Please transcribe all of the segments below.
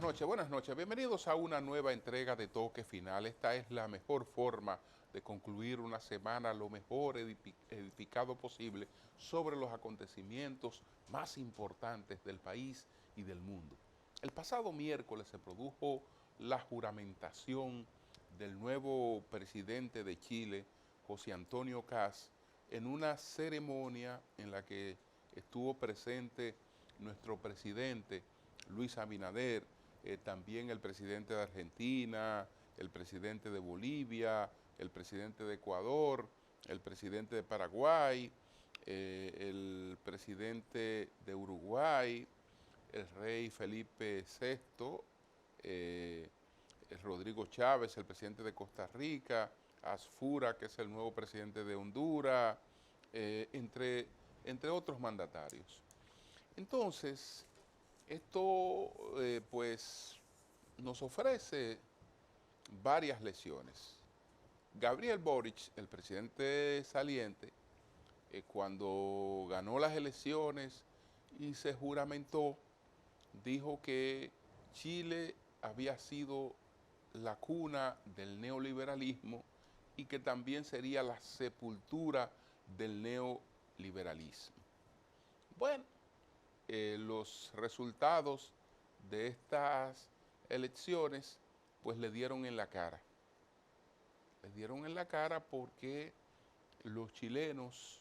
noches, buenas noches. Bienvenidos a una nueva entrega de Toque Final. Esta es la mejor forma de concluir una semana lo mejor edificado posible sobre los acontecimientos más importantes del país y del mundo. El pasado miércoles se produjo la juramentación del nuevo presidente de Chile, José Antonio Kast, en una ceremonia en la que estuvo presente nuestro presidente Luis Abinader, también el presidente de Argentina, el presidente de Bolivia, el presidente de Ecuador, el presidente de Paraguay, el presidente de Uruguay, el rey Felipe VI, el Rodrigo Chávez, el presidente de Costa Rica, Asfura, que es el nuevo presidente de Honduras, entre otros mandatarios. Entonces, esto pues nos ofrece varias lecciones. Gabriel Boric, el presidente saliente, cuando ganó las elecciones y se juramentó, dijo que Chile había sido la cuna del neoliberalismo y que también sería la sepultura del neoliberalismo. Bueno, los resultados de estas elecciones pues le dieron en la cara. Le dieron en la cara porque los chilenos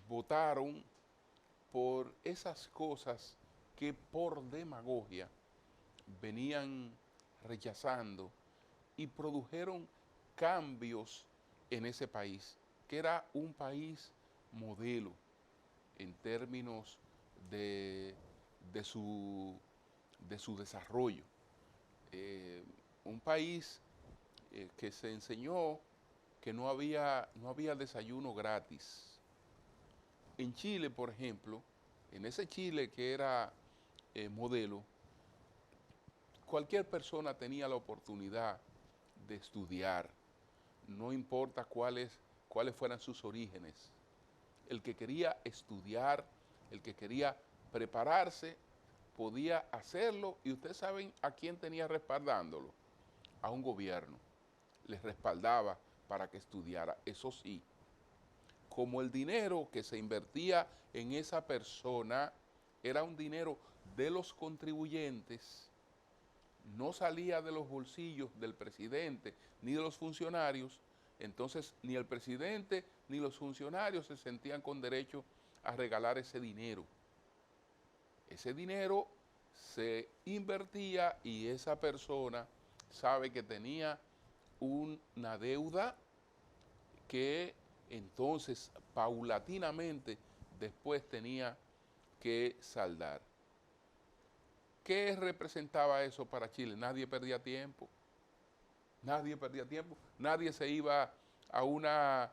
votaron por esas cosas que por demagogia venían rechazando y produjeron cambios en ese país, que era un país modelo en términos de, de, su, de su desarrollo. Un país que se enseñó que no había desayuno gratis. En Chile, por ejemplo, en ese Chile que era modelo, cualquier persona tenía la oportunidad de estudiar, no importa cuáles fueran sus orígenes. El que quería estudiar, el que quería prepararse, podía hacerlo, y ustedes saben a quién tenía respaldándolo, a un gobierno. Les respaldaba para que estudiara. Eso sí, como el dinero que se invertía en esa persona era un dinero de los contribuyentes, no salía de los bolsillos del presidente ni de los funcionarios, entonces ni el presidente ni los funcionarios se sentían con derecho a regalar ese dinero. Ese dinero se invertía y esa persona sabe que tenía una deuda que entonces paulatinamente después tenía que saldar. ¿Qué representaba eso para Chile? Nadie perdía tiempo. Nadie perdía tiempo. Nadie se iba a una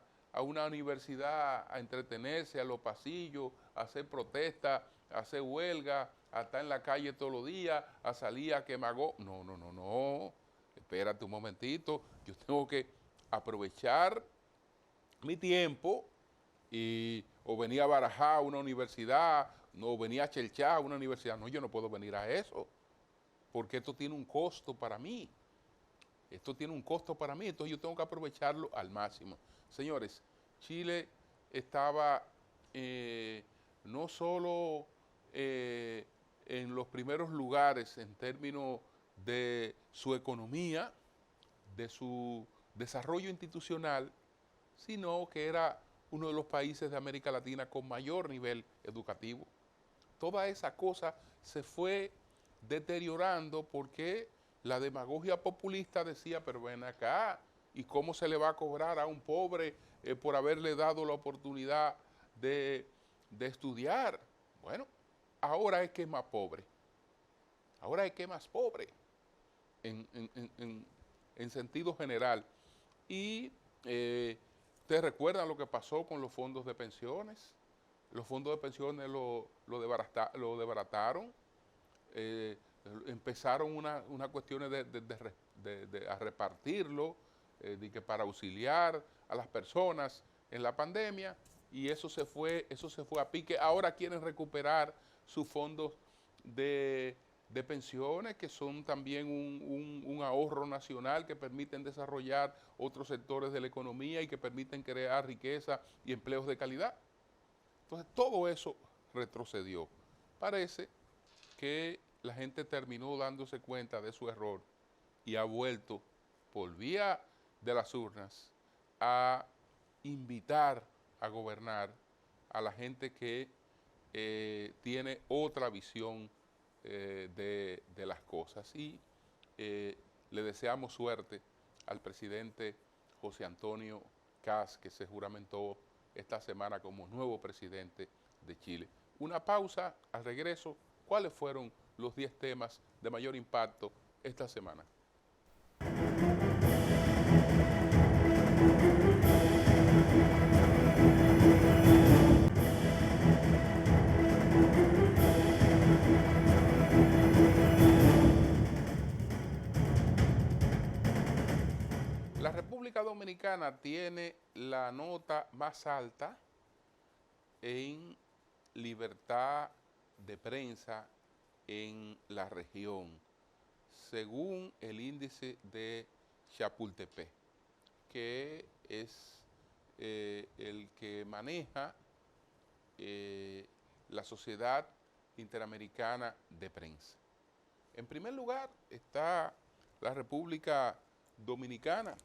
universidad a entretenerse, a los pasillos, a hacer protestas, a hacer huelga, a estar en la calle todos los días, a salir a quemar. No, no, no, no. Espérate un momentito. Yo tengo que aprovechar mi tiempo y o venía a Barajar a una universidad, o venía a Chelchá a una universidad. No, yo no puedo venir a eso, porque esto tiene un costo para mí. Esto tiene un costo para mí, entonces yo tengo que aprovecharlo al máximo. Señores, Chile estaba no solo en los primeros lugares en términos de su economía, de su desarrollo institucional, sino que era uno de los países de América Latina con mayor nivel educativo. Toda esa cosa se fue deteriorando porque la demagogia populista decía, pero ven acá, ¿y cómo se le va a cobrar a un pobre por haberle dado la oportunidad de estudiar? Bueno, ahora es que es más pobre. Ahora es que es más pobre en sentido general. Y ¿ustedes recuerdan lo que pasó con los fondos de pensiones? Los fondos de pensiones lo desbarataron. Empezaron una cuestión a repartirlo, de que para auxiliar a las personas en la pandemia, y eso se fue a pique. Ahora quieren recuperar sus fondos de pensiones, que son también un ahorro nacional que permiten desarrollar otros sectores de la economía y que permiten crear riqueza y empleos de calidad. Entonces, todo eso retrocedió. Parece que la gente terminó dándose cuenta de su error y ha vuelto por vía de las urnas a invitar a gobernar a la gente que tiene otra visión de las cosas. Y le deseamos suerte al presidente José Antonio Kast, que se juramentó esta semana como nuevo presidente de Chile. Una pausa, al regreso, ¿cuáles fueron los 10 temas de mayor impacto esta semana? La República Dominicana tiene la nota más alta en libertad de prensa en la región, según el índice de Chapultepec, que es el que maneja la Sociedad Interamericana de Prensa. En primer lugar está la República Dominicana,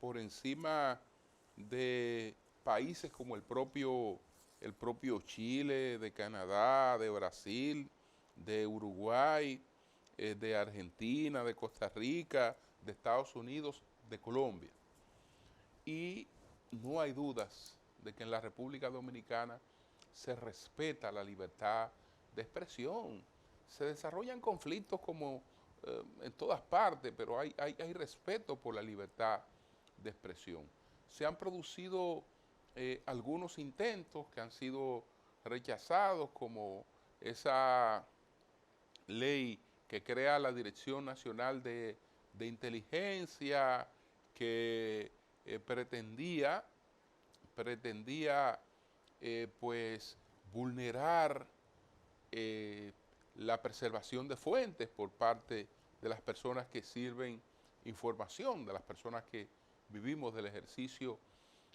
por encima de países como el propio Chile, de Canadá, de Brasil, de Uruguay, de Argentina, de Costa Rica, de Estados Unidos, de Colombia. Y no hay dudas de que en la República Dominicana se respeta la libertad de expresión. Se desarrollan conflictos como en todas partes, pero hay respeto por la libertad de expresión. Se han producido algunos intentos que han sido rechazados, como esa ley que crea la Dirección Nacional de Inteligencia, que pretendía pues vulnerar la preservación de fuentes por parte de las personas que sirven información, de las personas que vivimos del ejercicio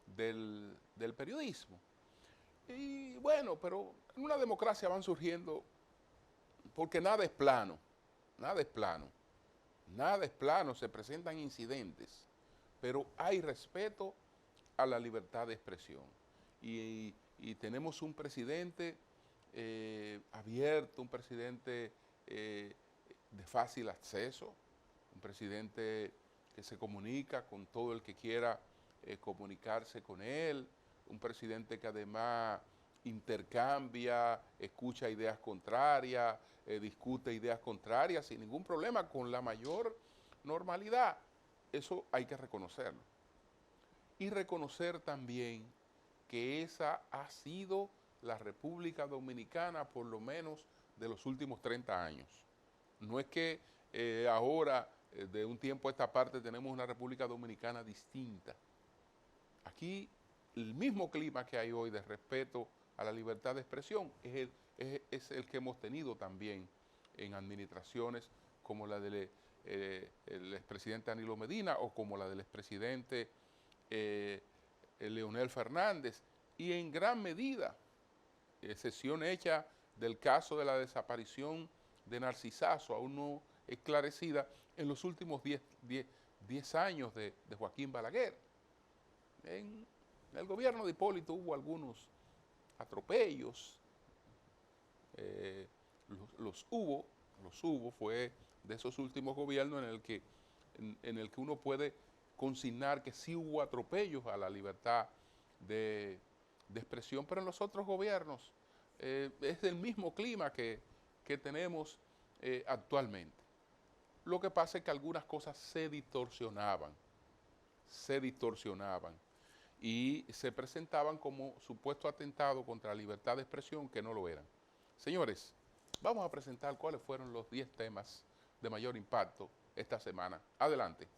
del periodismo. Y bueno, pero en una democracia van surgiendo, porque nada es plano, nada es plano, nada es plano, se presentan incidentes, pero hay respeto a la libertad de expresión. Y tenemos un presidente abierto, un presidente de fácil acceso, un presidente que se comunica con todo el que quiera comunicarse con él, un presidente que además intercambia, escucha ideas contrarias, discute ideas contrarias sin ningún problema, con la mayor normalidad. Eso hay que reconocerlo. Y reconocer también que esa ha sido la República Dominicana por lo menos de los últimos 30 años. No es que ahora, de un tiempo a esta parte, tenemos una República Dominicana distinta. Aquí el mismo clima que hay hoy de respeto a la libertad de expresión es el que hemos tenido también en administraciones como la del expresidente Danilo Medina o como la del expresidente Leonel Fernández, y en gran medida, excepción hecha del caso de la desaparición de Narcisazo, aún no esclarecida, en los últimos 10 años de Joaquín Balaguer. En el gobierno de Hipólito hubo algunos atropellos, los hubo, fue de esos últimos gobiernos en el que uno puede consignar que sí hubo atropellos a la libertad de expresión, pero en los otros gobiernos es el mismo clima que tenemos actualmente. Lo que pasa es que algunas cosas se distorsionaban y se presentaban como supuesto atentado contra la libertad de expresión, que no lo eran. Señores, vamos a presentar cuáles fueron los 10 temas de mayor impacto esta semana. Adelante.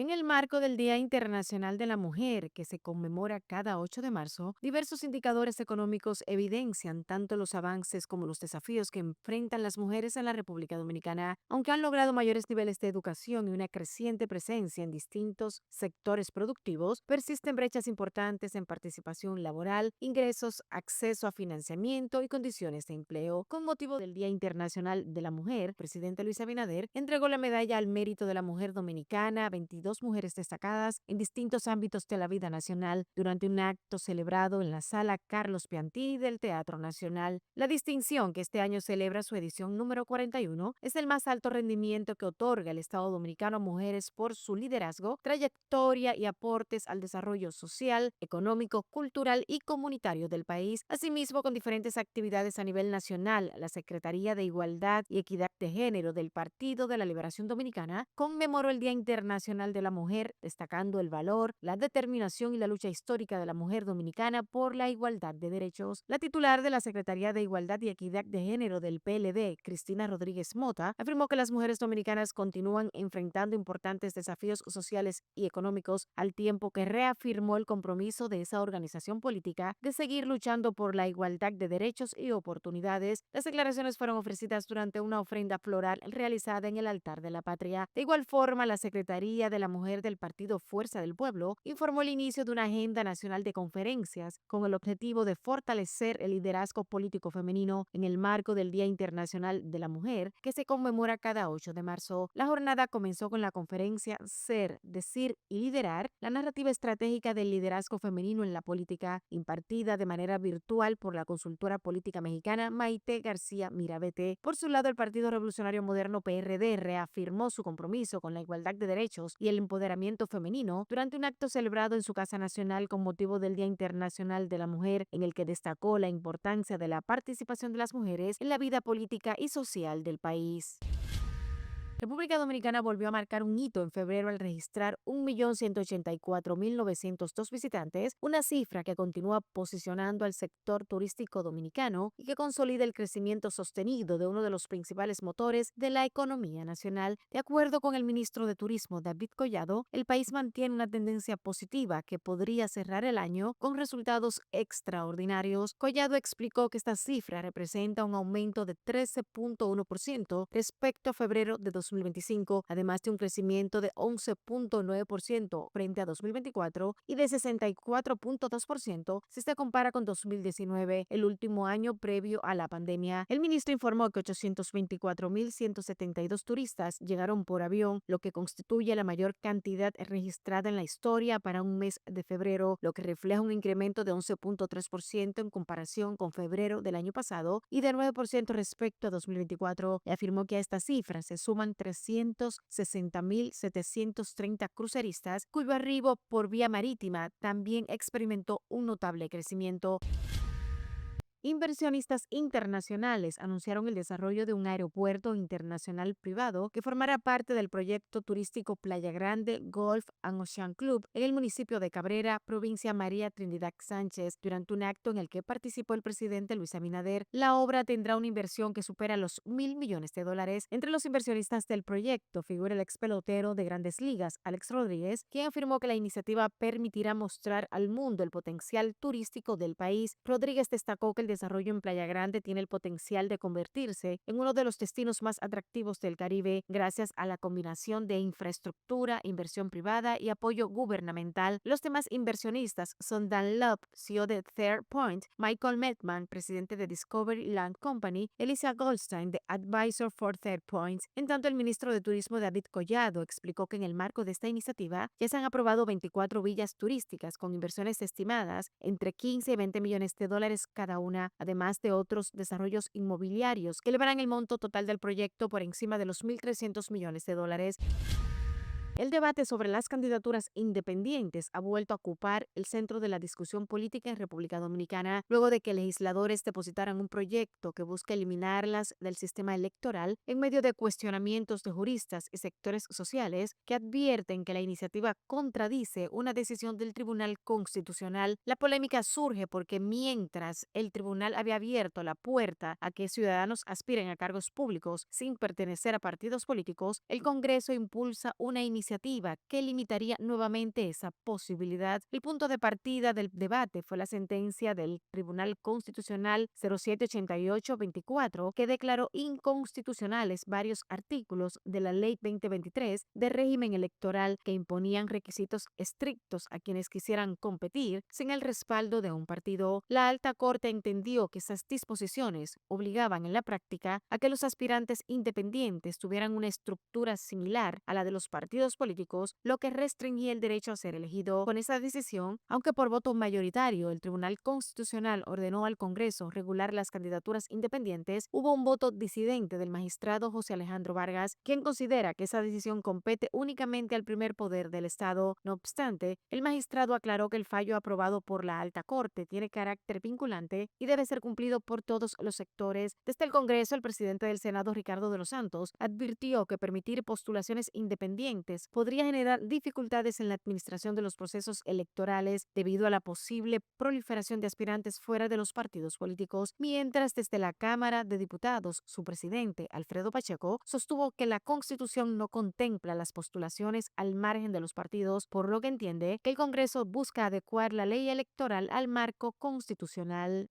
En el marco del Día Internacional de la Mujer, que se conmemora cada 8 de marzo, diversos indicadores económicos evidencian tanto los avances como los desafíos que enfrentan las mujeres en la República Dominicana, aunque han logrado mayores niveles de educación y una creciente presencia en distintos sectores productivos, persisten brechas importantes en participación laboral, ingresos, acceso a financiamiento y condiciones de empleo. Con motivo del Día Internacional de la Mujer, el presidente Luis Abinader entregó la medalla al mérito de la mujer dominicana a 22 mujeres destacadas en distintos ámbitos de la vida nacional durante un acto celebrado en la Sala Carlos Piantini del Teatro Nacional. La distinción, que este año celebra su edición número 41, es el más alto rendimiento que otorga el Estado Dominicano a mujeres por su liderazgo, trayectoria y aportes al desarrollo social, económico, cultural y comunitario del país. Asimismo, con diferentes actividades a nivel nacional, la Secretaría de Igualdad y Equidad de Género del Partido de la Liberación Dominicana conmemoró el Día Internacional de la Mujer, destacando el valor, la determinación y la lucha histórica de la mujer dominicana por la igualdad de derechos. La titular de la Secretaría de Igualdad y Equidad de Género del PLD, Cristina Rodríguez Mota, afirmó que las mujeres dominicanas continúan enfrentando importantes desafíos sociales y económicos, al tiempo que reafirmó el compromiso de esa organización política de seguir luchando por la igualdad de derechos y oportunidades. Las declaraciones fueron ofrecidas durante una ofrenda floral realizada en el altar de la patria. De igual forma, la Secretaría de la Mujer del Partido Fuerza del Pueblo informó el inicio de una agenda nacional de conferencias con el objetivo de fortalecer el liderazgo político femenino en el marco del Día Internacional de la Mujer, que se conmemora cada 8 de marzo. La jornada comenzó con la conferencia Ser, Decir y Liderar, la narrativa estratégica del liderazgo femenino en la política, impartida de manera virtual por la consultora política mexicana Maite García Mirabete. Por su lado, el Partido Revolucionario Moderno PRD reafirmó su compromiso con la igualdad de derechos y el empoderamiento femenino durante un acto celebrado en su Casa Nacional con motivo del Día Internacional de la Mujer, en el que destacó la importancia de la participación de las mujeres en la vida política y social del país. República Dominicana volvió a marcar un hito en febrero al registrar 1.184.902 visitantes, una cifra que continúa posicionando al sector turístico dominicano y que consolida el crecimiento sostenido de uno de los principales motores de la economía nacional. De acuerdo con el ministro de Turismo, David Collado, el país mantiene una tendencia positiva que podría cerrar el año con resultados extraordinarios. Collado explicó que esta cifra representa un aumento de 13.1% respecto a febrero de 2025, además de un crecimiento de 11.9% frente a 2024 y de 64.2% si se compara con 2019, el último año previo a la pandemia. El ministro informó que 824.172 turistas llegaron por avión, lo que constituye la mayor cantidad registrada en la historia para un mes de febrero, lo que refleja un incremento de 11.3% en comparación con febrero del año pasado y de 9% respecto a 2024. Y afirmó que a estas cifras se suman 360.730 cruceristas, cuyo arribo por vía marítima también experimentó un notable crecimiento. Inversionistas internacionales anunciaron el desarrollo de un aeropuerto internacional privado que formará parte del proyecto turístico Playa Grande Golf and Ocean Club en el municipio de Cabrera, provincia María Trinidad Sánchez, durante un acto en el que participó el presidente Luis Abinader. La obra tendrá una inversión que supera los $1.000 millones. Entre los inversionistas del proyecto figura el ex pelotero de Grandes Ligas, Alex Rodríguez, quien afirmó que la iniciativa permitirá mostrar al mundo el potencial turístico del país. Rodríguez destacó que el desarrollo en Playa Grande tiene el potencial de convertirse en uno de los destinos más atractivos del Caribe gracias a la combinación de infraestructura, inversión privada y apoyo gubernamental. Los demás inversionistas son Dan Love, CEO de Third Point, Michael Medman, presidente de Discovery Land Company, Elisa Goldstein, de Advisor for Third Point. En tanto, el ministro de Turismo David Collado explicó que en el marco de esta iniciativa ya se han aprobado 24 villas turísticas con inversiones estimadas entre 15 y 20 millones de dólares cada una, además de otros desarrollos inmobiliarios que elevarán el monto total del proyecto por encima de los 1.300 millones de dólares. El debate sobre las candidaturas independientes ha vuelto a ocupar el centro de la discusión política en República Dominicana, luego de que legisladores depositaran un proyecto que busca eliminarlas del sistema electoral en medio de cuestionamientos de juristas y sectores sociales que advierten que la iniciativa contradice una decisión del Tribunal Constitucional. La polémica surge porque mientras el tribunal había abierto la puerta a que ciudadanos aspiren a cargos públicos sin pertenecer a partidos políticos, el Congreso impulsa una iniciativa iniciativa que limitaría nuevamente esa posibilidad. El punto de partida del debate fue la sentencia del Tribunal Constitucional 0788-24, que declaró inconstitucionales varios artículos de la Ley 2023 de régimen electoral que imponían requisitos estrictos a quienes quisieran competir sin el respaldo de un partido. La Alta Corte entendió que esas disposiciones obligaban en la práctica a que los aspirantes independientes tuvieran una estructura similar a la de los partidos políticos, lo que restringía el derecho a ser elegido. Con esa decisión, aunque por voto mayoritario el Tribunal Constitucional ordenó al Congreso regular las candidaturas independientes, hubo un voto disidente del magistrado José Alejandro Vargas, quien considera que esa decisión compete únicamente al primer poder del Estado. No obstante, el magistrado aclaró que el fallo aprobado por la Alta Corte tiene carácter vinculante y debe ser cumplido por todos los sectores. Desde el Congreso, el presidente del Senado, Ricardo de los Santos, advirtió que permitir postulaciones independientes podría generar dificultades en la administración de los procesos electorales debido a la posible proliferación de aspirantes fuera de los partidos políticos, mientras desde la Cámara de Diputados, su presidente, Alfredo Pacheco, sostuvo que la Constitución no contempla las postulaciones al margen de los partidos, por lo que entiende que el Congreso busca adecuar la ley electoral al marco constitucional.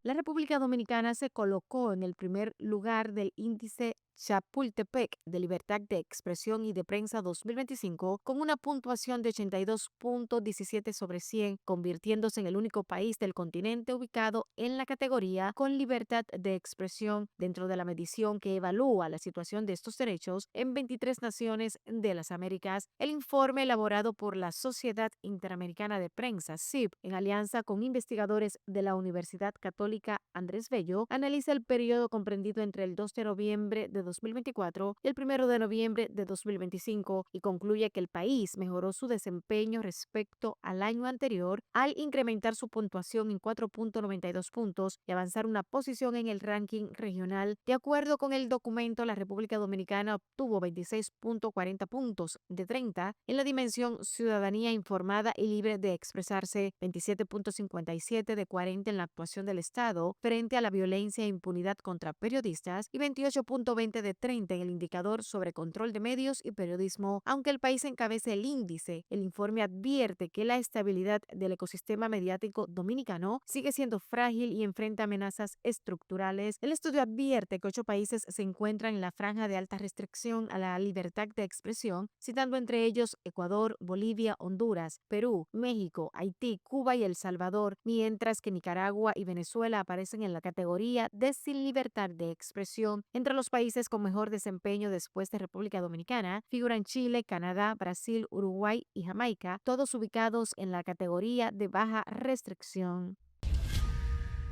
La República Dominicana se colocó en el primer lugar del índice Chapultepec de Libertad de Expresión y de Prensa 2025 con una puntuación de 82.17 sobre 100, convirtiéndose en el único país del continente ubicado en la categoría con libertad de expresión dentro de la medición que evalúa la situación de estos derechos en 23 naciones de las Américas. El informe elaborado por la Sociedad Interamericana de Prensa, SIP, en alianza con investigadores de la Universidad Católica Andrés Bello, analiza el periodo comprendido entre el 2 de noviembre de 2024 y el 1 de noviembre de 2025 y concluye que el país mejoró su desempeño respecto al año anterior al incrementar su puntuación en 4.92 puntos y avanzar una posición en el ranking regional. De acuerdo con el documento, la República Dominicana obtuvo 26.40 puntos de 30 en la dimensión ciudadanía informada y libre de expresarse, 27.57 de 40 en la actuación del Estado frente a la violencia e impunidad contra periodistas y 28.20 de 30 en el indicador sobre control de medios y periodismo. Aunque el país encabece el índice, el informe advierte que la estabilidad del ecosistema mediático dominicano sigue siendo frágil y enfrenta amenazas estructurales. El estudio advierte que 8 países se encuentran en la franja de alta restricción a la libertad de expresión, citando entre ellos Ecuador, Bolivia, Honduras, Perú, México, Haití, Cuba y El Salvador, mientras que Nicaragua y Venezuela aparecen en la categoría de sin libertad de expresión. Entre los países con mejor desempeño después de República Dominicana figuran Chile, Canadá, Brasil, Uruguay y Jamaica, todos ubicados en la categoría de baja restricción.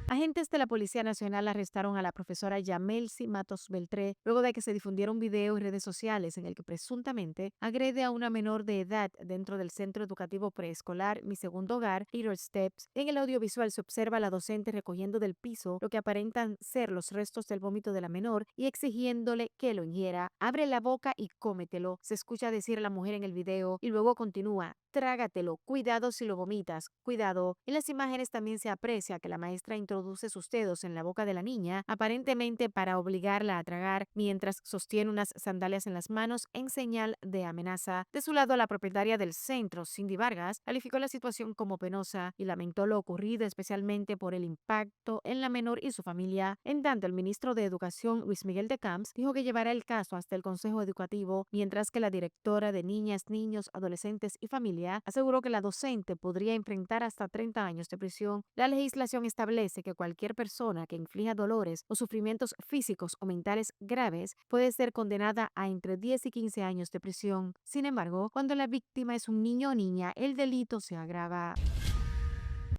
Agentes de la Policía Nacional arrestaron a la profesora Yamelsi Matos Beltré luego de que se difundiera un video en redes sociales en el que presuntamente agrede a una menor de edad dentro del centro educativo preescolar Mi Segundo Hogar, Little Steps. En el audiovisual se observa a la docente recogiendo del piso lo que aparentan ser los restos del vómito de la menor y exigiéndole que lo ingiera. Abre la boca y cómetelo, se escucha decir a la mujer en el video y luego continúa. Trágatelo, cuidado si lo vomitas, cuidado. En las imágenes también se aprecia que la maestra introduce sus dedos en la boca de la niña, aparentemente para obligarla a tragar, mientras sostiene unas sandalias en las manos en señal de amenaza. De su lado, la propietaria del centro, Cindy Vargas, calificó la situación como penosa y lamentó lo ocurrido, especialmente por el impacto en la menor y su familia. En tanto, el ministro de Educación, Luis Miguel de Camps, dijo que llevará el caso hasta el Consejo Educativo, mientras que la directora de Niñas, Niños, Adolescentes y Familia aseguró que la docente podría enfrentar hasta 30 años de prisión. La legislación establece que cualquier persona que inflija dolores o sufrimientos físicos o mentales graves puede ser condenada a entre 10 y 15 años de prisión. Sin embargo, cuando la víctima es un niño o niña, el delito se agrava.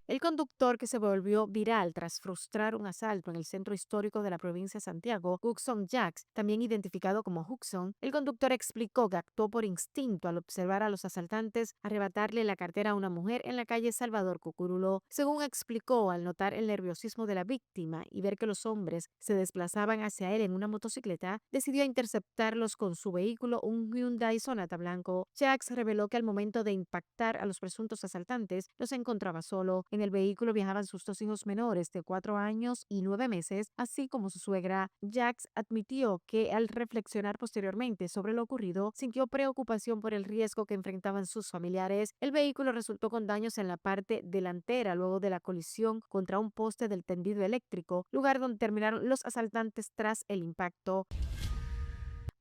El conductor que se volvió viral tras frustrar un asalto en el centro histórico de la provincia de Santiago, Huxon Jacks, también identificado como Huxon, el conductor explicó que actuó por instinto al observar a los asaltantes arrebatarle la cartera a una mujer en la calle Salvador Cucurulo. Según explicó, al notar el nerviosismo de la víctima y ver que los hombres se desplazaban hacia él en una motocicleta, decidió interceptarlos con su vehículo, un Hyundai Sonata blanco. Jacks reveló que al momento de impactar a los presuntos asaltantes no se encontraba solo. En el vehículo viajaban sus dos hijos menores de 4 años y 9 meses, así como su suegra. Jacques admitió que al reflexionar posteriormente sobre lo ocurrido, sintió preocupación por el riesgo que enfrentaban sus familiares. El vehículo resultó con daños en la parte delantera luego de la colisión contra un poste del tendido eléctrico, lugar donde terminaron los asaltantes tras el impacto.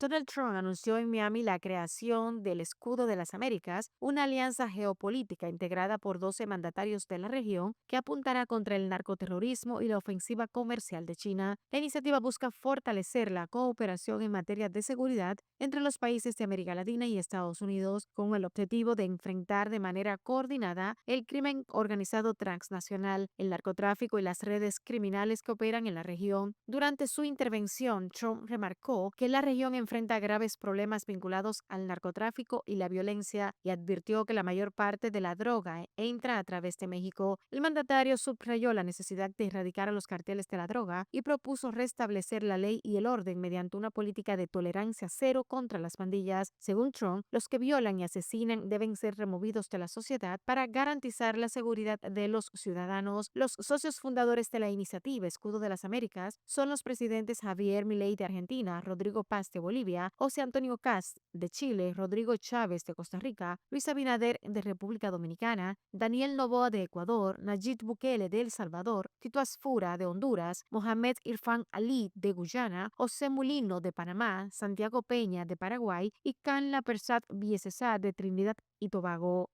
Donald Trump anunció en Miami la creación del Escudo de las Américas, una alianza geopolítica integrada por 12 mandatarios de la región que apuntará contra el narcoterrorismo y la ofensiva comercial de China. La iniciativa busca fortalecer la cooperación en materia de seguridad entre los países de América Latina y Estados Unidos, con el objetivo de enfrentar de manera coordinada el crimen organizado transnacional, el narcotráfico y las redes criminales que operan en la región. Durante su intervención, Trump remarcó que la región enfrenta graves problemas vinculados al narcotráfico y la violencia y advirtió que la mayor parte de la droga entra a través de México. El mandatario subrayó la necesidad de erradicar a los carteles de la droga y propuso restablecer la ley y el orden mediante una política de tolerancia cero contra las pandillas. Según Trump, los que violan y asesinan deben ser removidos de la sociedad para garantizar la seguridad de los ciudadanos. Los socios fundadores de la iniciativa Escudo de las Américas son los presidentes Javier Milei de Argentina, Rodrigo Paz de Bolivia, José Antonio Kast de Chile, Rodrigo Chávez de Costa Rica, Luis Abinader de República Dominicana, Daniel Noboa de Ecuador, Nayib Bukele de El Salvador, Tito Asfura de Honduras, Mohamed Irfan Ali de Guyana, José Mulino de Panamá, Santiago Peña de Paraguay y Kanla Persat Biesesad de Trinidad y Tobago.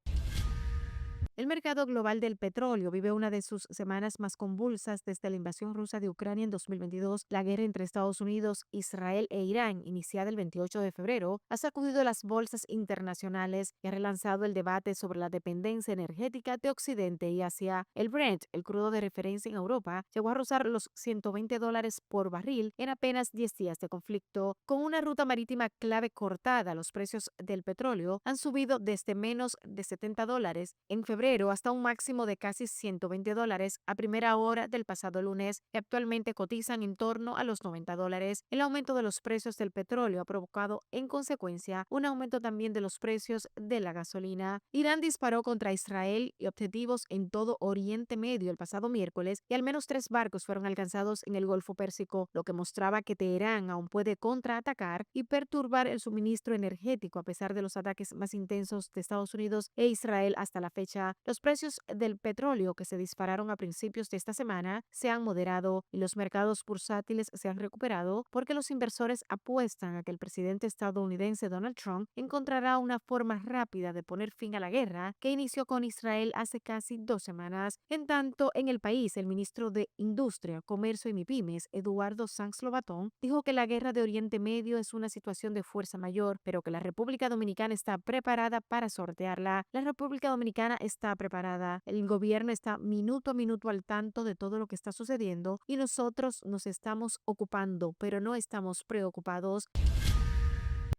El mercado global del petróleo vive una de sus semanas más convulsas desde la invasión rusa de Ucrania en 2022. La guerra entre Estados Unidos, Israel e Irán, iniciada el 28 de febrero, ha sacudido las bolsas internacionales y ha relanzado el debate sobre la dependencia energética de Occidente y Asia. El Brent, el crudo de referencia en Europa, llegó a rozar los $120 por barril en apenas 10 días de conflicto. Con una ruta marítima clave cortada, los precios del petróleo han subido desde menos de $70 en febrero hasta un máximo de casi $120 a primera hora del pasado lunes, que actualmente cotizan en torno a los $90. El aumento de los precios del petróleo ha provocado, en consecuencia, un aumento también de los precios de la gasolina. Irán disparó contra Israel y objetivos en todo Oriente Medio el pasado miércoles y al menos 3 barcos fueron alcanzados en el Golfo Pérsico, lo que mostraba que Teherán aún puede contraatacar y perturbar el suministro energético a pesar de los ataques más intensos de Estados Unidos e Israel hasta la fecha. Los precios del petróleo que se dispararon a principios de esta semana se han moderado y los mercados bursátiles se han recuperado porque los inversores apuestan a que el presidente estadounidense Donald Trump encontrará una forma rápida de poner fin a la guerra que inició con Israel hace casi 2 semanas. En tanto, en el país, el ministro de Industria, Comercio y MIPYMES, Eduardo Sanz Lobatón, dijo que la guerra de Oriente Medio es una situación de fuerza mayor, pero que la República Dominicana está preparada para sortearla. La República Dominicana está preparada. El gobierno está minuto a minuto al tanto de todo lo que está sucediendo y nosotros nos estamos ocupando, pero no estamos preocupados.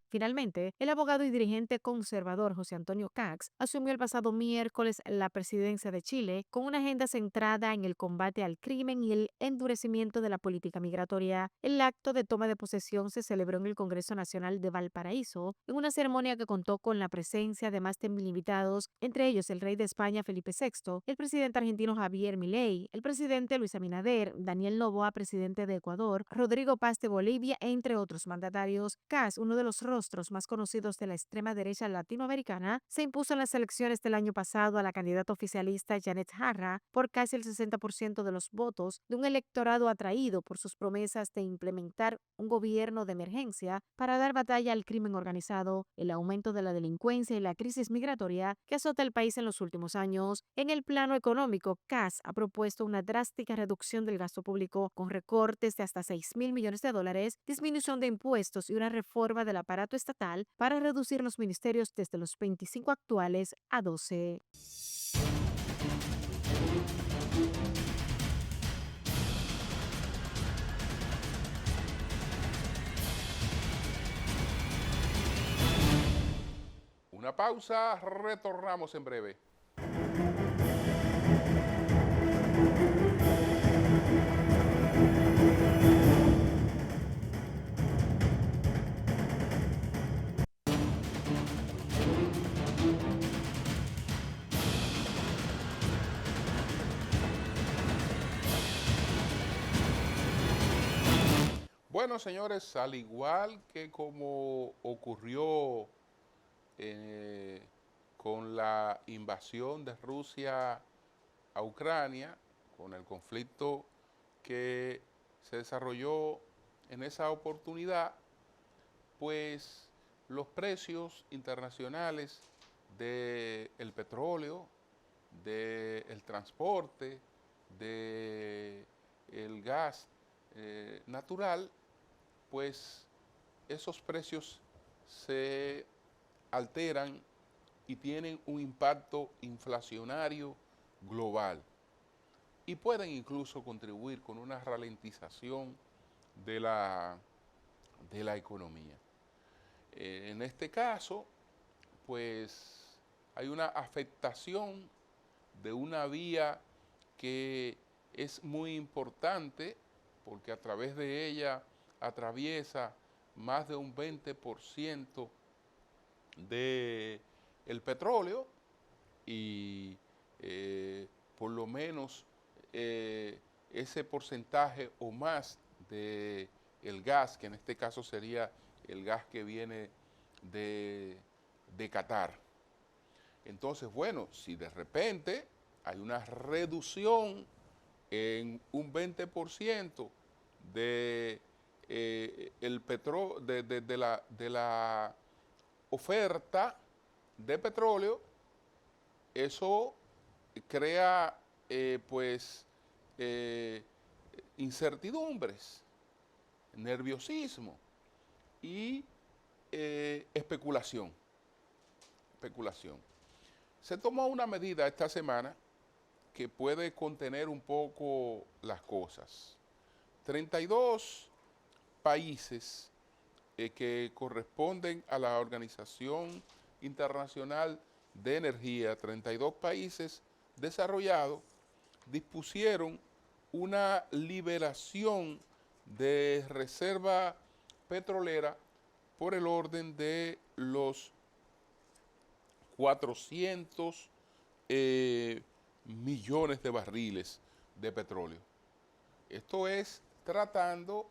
Finalmente, el abogado y dirigente conservador José Antonio Kast asumió el pasado miércoles la presidencia de Chile con una agenda centrada en el combate al crimen y el endurecimiento de la política migratoria. El acto de toma de posesión se celebró en el Congreso Nacional de Valparaíso, en una ceremonia que contó con la presencia de más de 1000 invitados, entre ellos el rey de España Felipe VI, el presidente argentino Javier Milei, el presidente Luis Abinader, Daniel Noboa, presidente de Ecuador, Rodrigo Paz de Bolivia, entre otros mandatarios. Kast, uno de los rostros más conocidos de la extrema derecha latinoamericana, se impuso en las elecciones del año pasado a la candidata oficialista Janet Jarrah por casi el 60% de los votos de un electorado atraído por sus promesas de implementar un gobierno de emergencia para dar batalla al crimen organizado, el aumento de la delincuencia y la crisis migratoria que azota el país en los últimos años. En el plano económico, Kast ha propuesto una drástica reducción del gasto público con recortes de hasta $6.000 millones, disminución de impuestos y una reforma del aparato estatal para reducir los ministerios desde los 25 actuales a 12. Una pausa, retornamos en breve. Bueno, señores, al igual que como ocurrió eh, con la invasión de Rusia a Ucrania, con el conflicto que se desarrolló en esa oportunidad, pues los precios internacionales del petróleo, del transporte, del gas natural, pues esos precios se alteran y tienen un impacto inflacionario global y pueden incluso contribuir con una ralentización de la economía. En este caso, pues hay una afectación de una vía que es muy importante porque a través de ella atraviesa más de un 20% de el petróleo y por lo menos ese porcentaje o más de el gas, que en este caso sería el gas que viene de Qatar. Entonces, bueno, si de repente hay una reducción en un 20% de el petróleo, de la oferta de petróleo, eso crea pues eh, incertidumbres, nerviosismo y especulación. Se tomó una medida esta semana que puede contener un poco las cosas. 32 países que corresponden a la Organización Internacional de Energía, 32 países desarrollados, dispusieron una liberación de reserva petrolera por el orden de los 400 millones de barriles de petróleo. Esto es tratando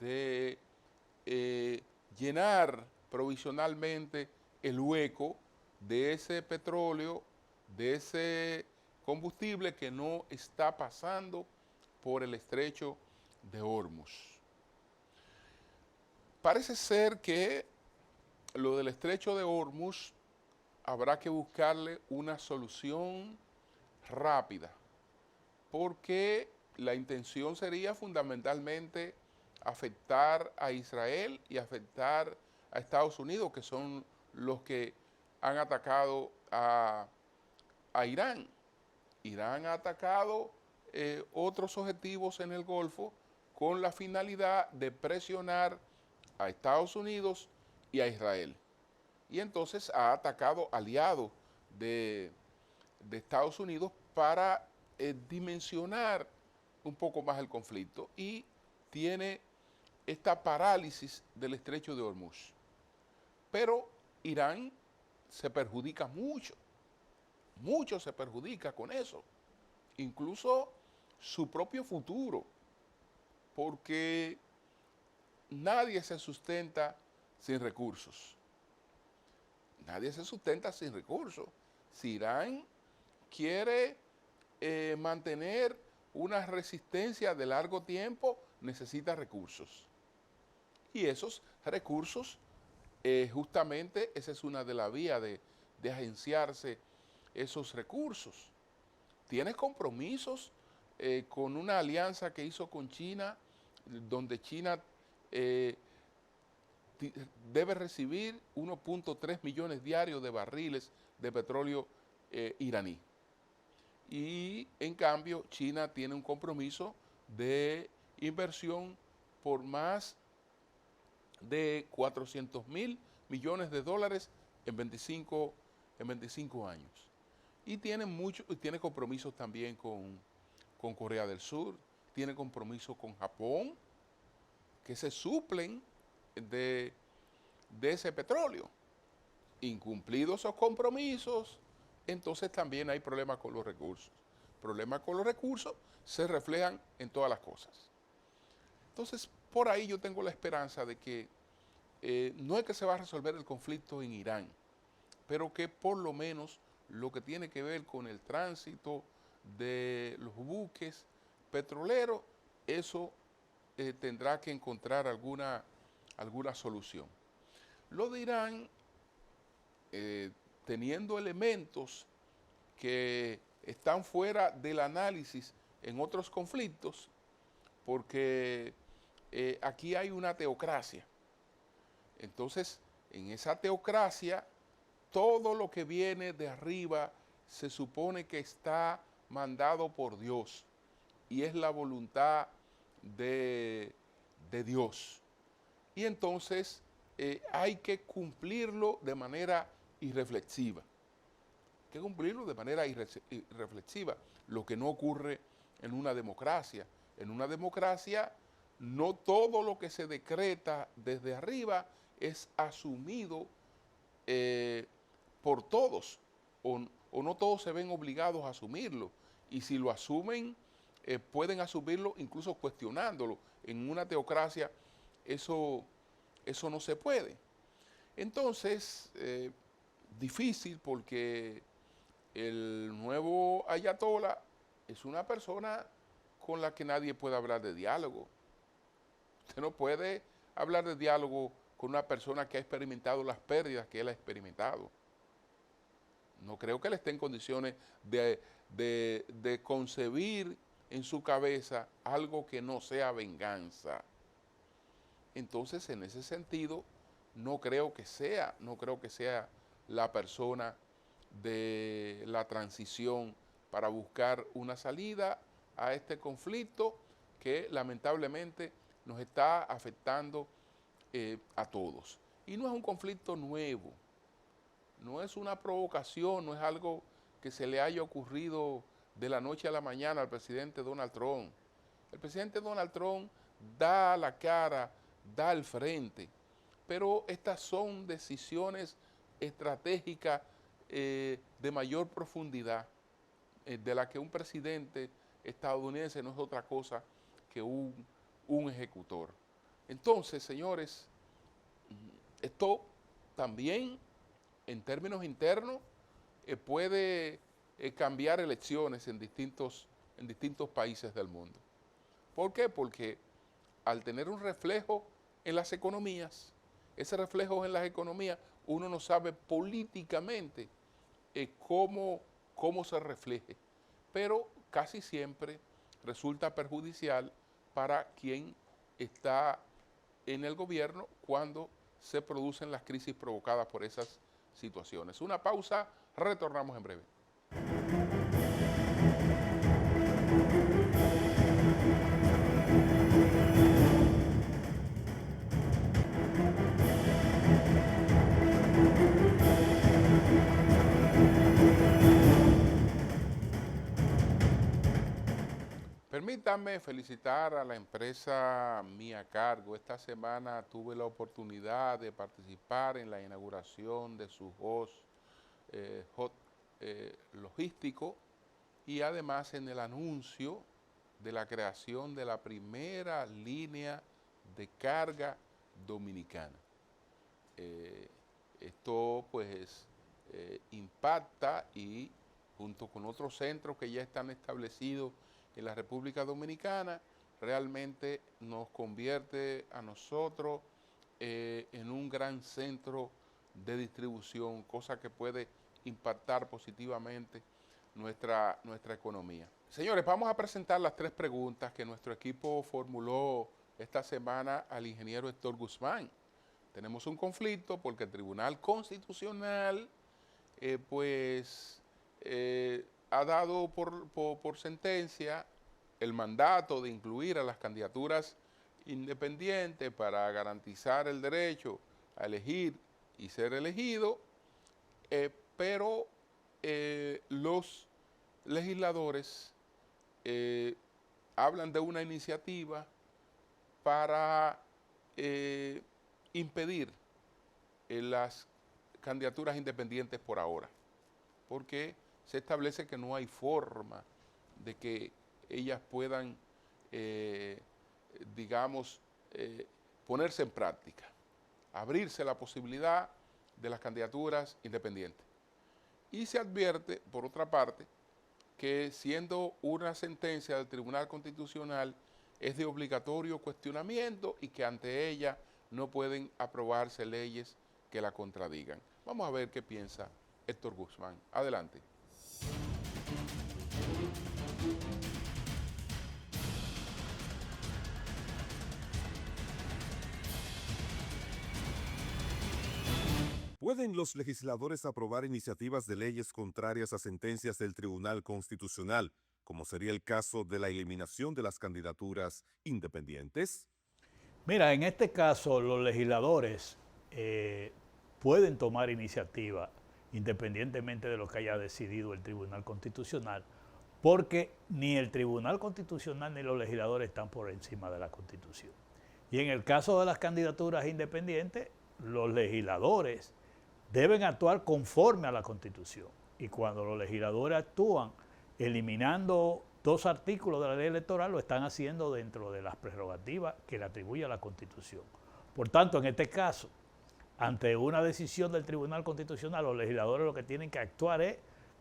de llenar provisionalmente el hueco de ese petróleo, de ese combustible que no está pasando por el estrecho de Hormuz. Parece ser que lo del estrecho de Hormuz habrá que buscarle una solución rápida, porque la intención sería fundamentalmente afectar a Israel y afectar a Estados Unidos, que son los que han atacado a Irán. Irán ha atacado otros objetivos en el Golfo con la finalidad de presionar a Estados Unidos y a Israel. Y entonces ha atacado aliados de Estados Unidos para dimensionar un poco más el conflicto y tiene esta parálisis del estrecho de Hormuz. Pero Irán se perjudica mucho se perjudica con eso, incluso su propio futuro, porque nadie se sustenta sin recursos. Nadie se sustenta sin recursos. Si Irán quiere mantener una resistencia de largo tiempo, necesita recursos. Y esos recursos, justamente, esa es una de las vías de agenciarse esos recursos. Tienes compromisos con una alianza que hizo con China, donde China debe recibir 1.3 millones diarios de barriles de petróleo iraní. Y en cambio China tiene un compromiso de inversión por más de 400.000 millones de dólares en 25 años. Y tiene compromisos también con Corea del Sur, tiene compromisos con Japón, que se suplen de ese petróleo. Incumplidos esos compromisos, entonces también hay problemas con los recursos. Problemas con los recursos se reflejan en todas las cosas. Entonces, por ahí yo tengo la esperanza de que no es que se va a resolver el conflicto en Irán, pero que por lo menos lo que tiene que ver con el tránsito de los buques petroleros, eso tendrá que encontrar alguna solución. Lo de Irán, teniendo elementos que están fuera del análisis en otros conflictos, porque aquí hay una teocracia. Entonces, en esa teocracia, todo lo que viene de arriba se supone que está mandado por Dios y es la voluntad de Dios. Y entonces hay que cumplirlo de manera irreflexiva. Hay que cumplirlo de manera irreflexiva, lo que no ocurre en una democracia. En una democracia no todo lo que se decreta desde arriba es asumido por todos, o no todos se ven obligados a asumirlo, y si lo asumen, pueden asumirlo incluso cuestionándolo. En una teocracia eso no se puede. Entonces, difícil porque el nuevo ayatollah es una persona con la que nadie puede hablar de diálogo. Usted no puede hablar de diálogo con una persona que ha experimentado las pérdidas que él ha experimentado. No creo que él esté en condiciones de concebir en su cabeza algo que no sea venganza. Entonces, en ese sentido, no creo que sea la persona de la transición para buscar una salida a este conflicto que lamentablemente nos está afectando a todos. Y no es un conflicto nuevo, no es una provocación, no es algo que se le haya ocurrido de la noche a la mañana al presidente Donald Trump. El presidente Donald Trump da la cara, da el frente, pero estas son decisiones estratégicas de mayor profundidad, de la que un presidente estadounidense no es otra cosa que un ejecutor. Entonces, señores, esto también en términos internos puede cambiar elecciones en distintos países del mundo. ¿Por qué? Porque al tener un reflejo en las economías, ese reflejo en las economías, uno no sabe políticamente cómo se refleje, pero casi siempre resulta perjudicial para quien está en el gobierno cuando se producen las crisis provocadas por esas situaciones. Una pausa, retornamos en breve. Permítanme felicitar a la empresa Mía Cargo. Esta semana tuve la oportunidad de participar en la inauguración de su hub logístico y además en el anuncio de la creación de la primera línea de carga dominicana. Esto pues impacta y junto con otros centros que ya están establecidos en la República Dominicana, realmente nos convierte a nosotros en un gran centro de distribución, cosa que puede impactar positivamente nuestra economía. Señores, vamos a presentar las 3 preguntas que nuestro equipo formuló esta semana al ingeniero Héctor Guzmán. Tenemos un conflicto porque el Tribunal Constitucional ha dado por sentencia el mandato de incluir a las candidaturas independientes para garantizar el derecho a elegir y ser elegido, pero los legisladores hablan de una iniciativa para impedir las candidaturas independientes por ahora, porque se establece que no hay forma de que ellas puedan digamos, ponerse en práctica, abrirse la posibilidad de las candidaturas independientes. Y se advierte, por otra parte, que siendo una sentencia del Tribunal Constitucional es de obligatorio cuestionamiento y que ante ella no pueden aprobarse leyes que la contradigan. Vamos a ver qué piensa Héctor Guzmán. Adelante. ¿Pueden los legisladores aprobar iniciativas de leyes contrarias a sentencias del Tribunal Constitucional, como sería el caso de la eliminación de las candidaturas independientes? Mira, en este caso los legisladores pueden tomar iniciativa independientemente de lo que haya decidido el Tribunal Constitucional, porque ni el Tribunal Constitucional ni los legisladores están por encima de la Constitución. Y en el caso de las candidaturas independientes, los legisladores deben actuar conforme a la Constitución. Y cuando los legisladores actúan eliminando 2 artículos de la ley electoral, lo están haciendo dentro de las prerrogativas que le atribuye a la Constitución. Por tanto, en este caso, ante una decisión del Tribunal Constitucional, los legisladores lo que tienen que actuar es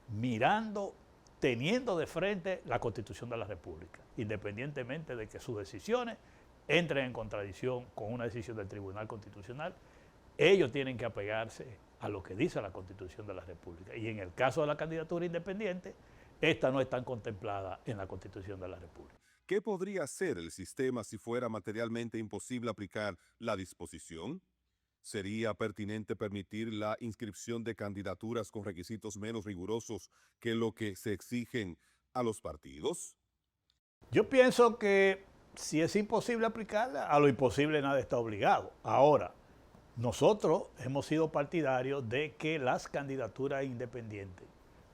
mirando, teniendo de frente la Constitución de la República, independientemente de que sus decisiones entren en contradicción con una decisión del Tribunal Constitucional. Ellos tienen que apegarse a lo que dice la Constitución de la República. Y en el caso de la candidatura independiente, esta no está contemplada en la Constitución de la República. ¿Qué podría hacer el sistema si fuera materialmente imposible aplicar la disposición? ¿Sería pertinente permitir la inscripción de candidaturas con requisitos menos rigurosos que lo que se exigen a los partidos? Yo pienso que si es imposible aplicarla, a lo imposible nada está obligado. Ahora, nosotros hemos sido partidarios de que las candidaturas independientes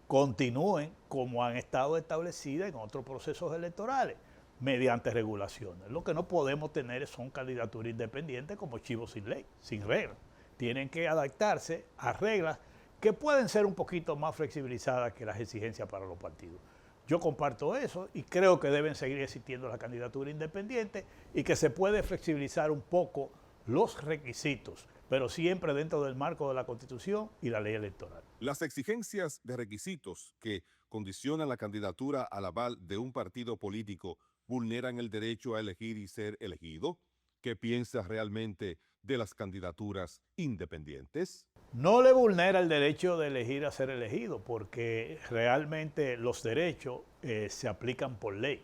continúen como han estado establecidas en otros procesos electorales, mediante regulaciones. Lo que no podemos tener son candidaturas independientes como chivos sin ley, sin reglas. Tienen que adaptarse a reglas que pueden ser un poquito más flexibilizadas que las exigencias para los partidos. Yo comparto eso y creo que deben seguir existiendo las candidaturas independientes y que se puede flexibilizar un poco los requisitos, pero siempre dentro del marco de la Constitución y la ley electoral. Las exigencias de requisitos que condicionan la candidatura al aval de un partido político vulneran el derecho a elegir y ser elegido. ¿Qué piensas realmente de las candidaturas independientes? No le vulnera el derecho de elegir a ser elegido, porque realmente los derechos se aplican por ley.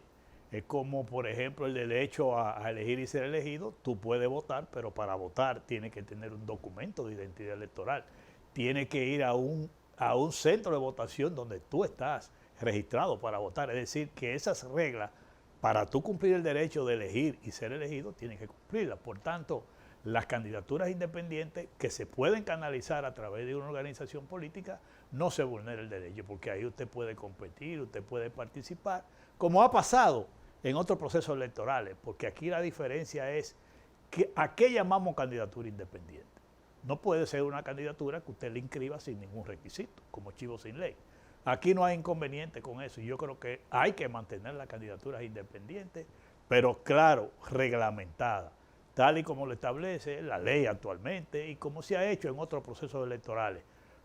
Es como, por ejemplo, el derecho a elegir y ser elegido. Tú puedes votar, pero para votar tienes que tener un documento de identidad electoral. Tienes que ir a un centro de votación donde tú estás registrado para votar. Es decir, que esas reglas, para tú cumplir el derecho de elegir y ser elegido, tienes que cumplirlas. Por tanto, las candidaturas independientes que se pueden canalizar a través de una organización política, no se vulnera el derecho, porque ahí usted puede competir, usted puede participar, como ha pasado en otros procesos electorales, porque aquí la diferencia es que ¿a qué llamamos candidatura independiente? No puede ser una candidatura que usted le inscriba sin ningún requisito, como chivo sin ley. Aquí no hay inconveniente con eso, y yo creo que hay que mantener las candidaturas independientes, pero claro, reglamentada, tal y como lo establece la ley actualmente y como se ha hecho en otros procesos electorales,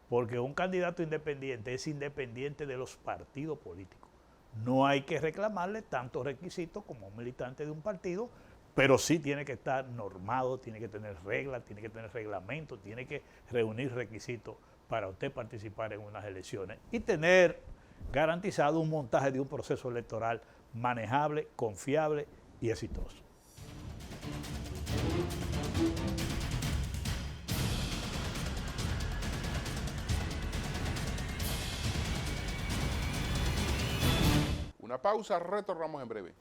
porque un candidato independiente es independiente de los partidos políticos. No hay que reclamarle tantos requisitos como un militante de un partido, pero sí tiene que estar normado, tiene que tener reglas, tiene que tener reglamentos, tiene que reunir requisitos para usted participar en unas elecciones y tener garantizado un montaje de un proceso electoral manejable, confiable y exitoso. Una pausa, retornamos en breve.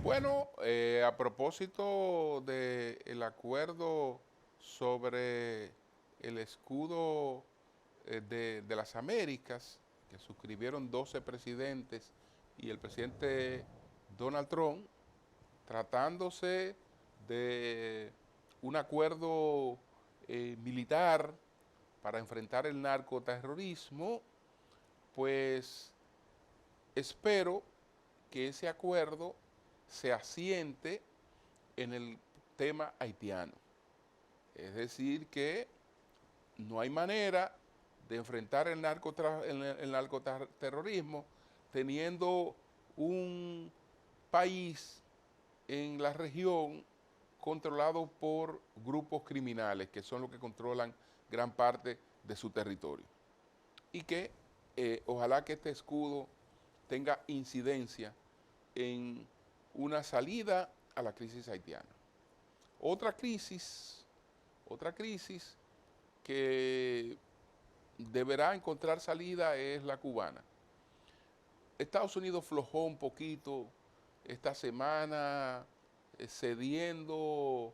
Bueno, a propósito del acuerdo sobre el escudo de las Américas, que suscribieron 12 presidentes y el presidente Donald Trump, tratándose de un acuerdo militar para enfrentar el narcoterrorismo, pues espero que ese acuerdo se asiente en el tema haitiano. Es decir, que no hay manera de enfrentar el narcoterrorismo teniendo un país en la región controlado por grupos criminales, que son los que controlan gran parte de su territorio. Y que ojalá que este escudo tenga incidencia en una salida a la crisis haitiana. Otra crisis que deberá encontrar salida es la cubana. Estados Unidos flojó un poquito esta semana cediendo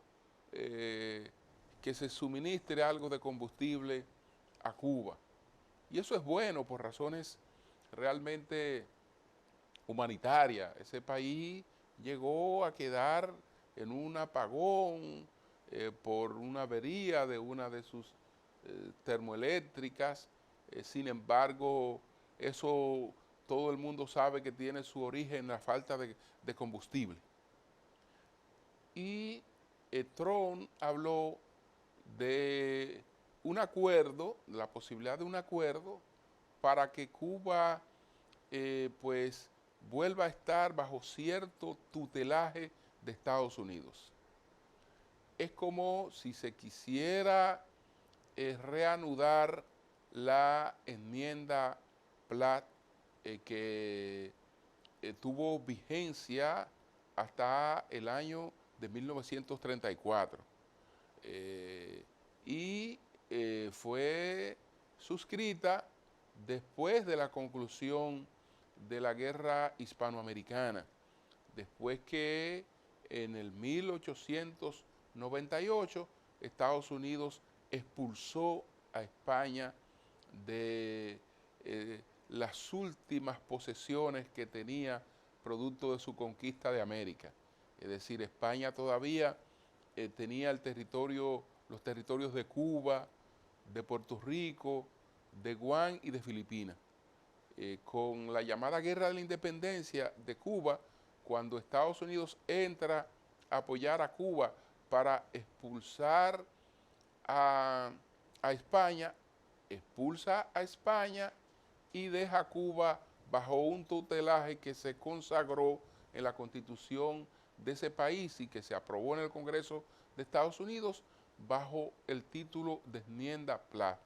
que se suministre algo de combustible a Cuba. Y eso es bueno por razones realmente humanitarias. Ese país llegó a quedar en un apagón por una avería de una de sus termoeléctricas. Sin embargo, eso todo el mundo sabe que tiene su origen en la falta de combustible. Y Trump habló de un acuerdo, la posibilidad de un acuerdo para que Cuba pues vuelva a estar bajo cierto tutelaje de Estados Unidos. Es como si se quisiera reanudar la enmienda Platt que tuvo vigencia hasta el año de 1934 y fue suscrita después de la conclusión de la guerra hispanoamericana, después que en el 1898 Estados Unidos expulsó a España de las últimas posesiones que tenía producto de su conquista de América. Es decir, España todavía tenía los territorios de Cuba, de Puerto Rico, de Guam y de Filipinas. Con la llamada Guerra de la Independencia de Cuba, cuando Estados Unidos entra a apoyar a Cuba para expulsar a España, expulsa a España y deja a Cuba bajo un tutelaje que se consagró en la Constitución de ese país y que se aprobó en el Congreso de Estados Unidos bajo el título de enmienda Platt.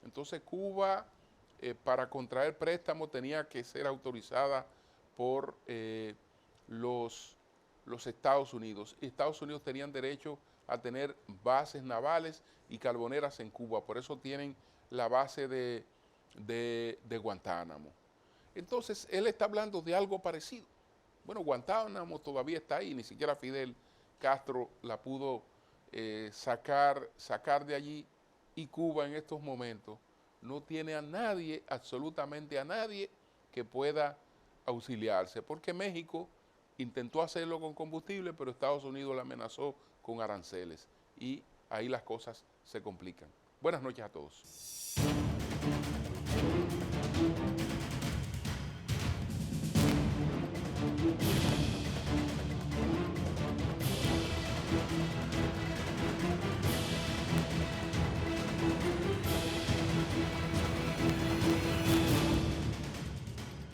Entonces Cuba, para contraer préstamos, tenía que ser autorizada por los Estados Unidos. Y Estados Unidos tenían derecho a tener bases navales y carboneras en Cuba. Por eso tienen la base de Guantánamo. Entonces, él está hablando de algo parecido. Bueno, Guantánamo todavía está ahí, ni siquiera Fidel Castro la pudo sacar de allí, y Cuba en estos momentos no tiene a nadie, absolutamente a nadie, que pueda auxiliarse, porque México intentó hacerlo con combustible, pero Estados Unidos le amenazó con aranceles, y ahí las cosas se complican. Buenas noches a todos.